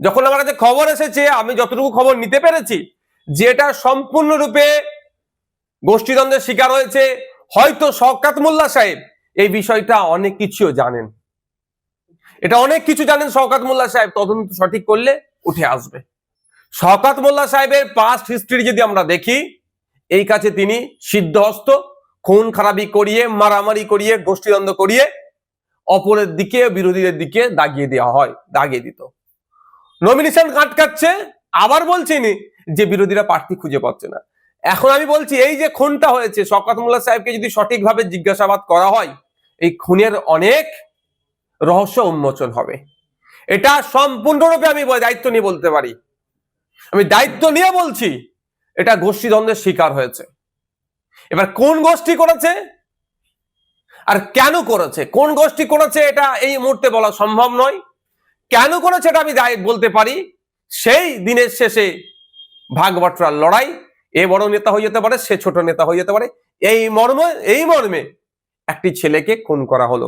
যখন আমার কাছে খবর এসেছে, আমি যতটুকু খবর নিতে পেরেছি, যেটা সম্পূর্ণরূপে গোষ্ঠীদ্বন্দ্বের শিকার হয়েছে, হয়তো শওকত মোল্লা সাহেব এই বিষয়টা অনেক কিছু জানেন। এটা অনেক কিছু জানেন শওকত মোল্লা সাহেব, তদন্ত সঠিক করলে উঠে আসবে। শওকত মোল্লা সাহেবের পাস্ট হিস্ট্রি যদি আমরা দেখি, এই কাছে তিনি সিদ্ধহস্ত, খুন খারাপি করিয়ে, মারামারি করিয়ে, গোষ্ঠীদ্বন্দ্ব করিয়ে অপরের দিকে, বিরোধীদের দিকে দাগিয়ে দিত। নমিনেশন আটকাচ্ছে, আবার বলছিনি যে বিরোধীরা প্রার্থী খুঁজে পাচ্ছে না। এখন আমি বলছি, এই যে খুনটা হয়েছে, শওকত মোল্লা সাহেবকে যদি সঠিকভাবে জিজ্ঞাসাবাদ করা হয়, এই খুনের অনেক রহস্য উন্মোচন হবে। এটা সম্পূর্ণরূপে আমি দায়িত্ব নিয়ে বলতে পারি, আমি দায়িত্ব নিয়ে বলছি, এটা গোষ্ঠীদ্বন্দ্বের শিকার হয়েছে। এবার কোন গোষ্ঠী করেছে আর কেন করেছে, কোন গোষ্ঠী করেছে এটা এই মুহূর্তে বলা সম্ভব নয়। কেন করেছে এটা আমি বলতে পারি, সেই দিনের শেষে ভাগ বাটোয়ারার লড়াই, এ বড় নেতা হয়ে যেতে পারে, সে ছোট নেতা হয়ে যেতে পারে, এই মর্মে একটি ছেলেকে খুন করা হলো।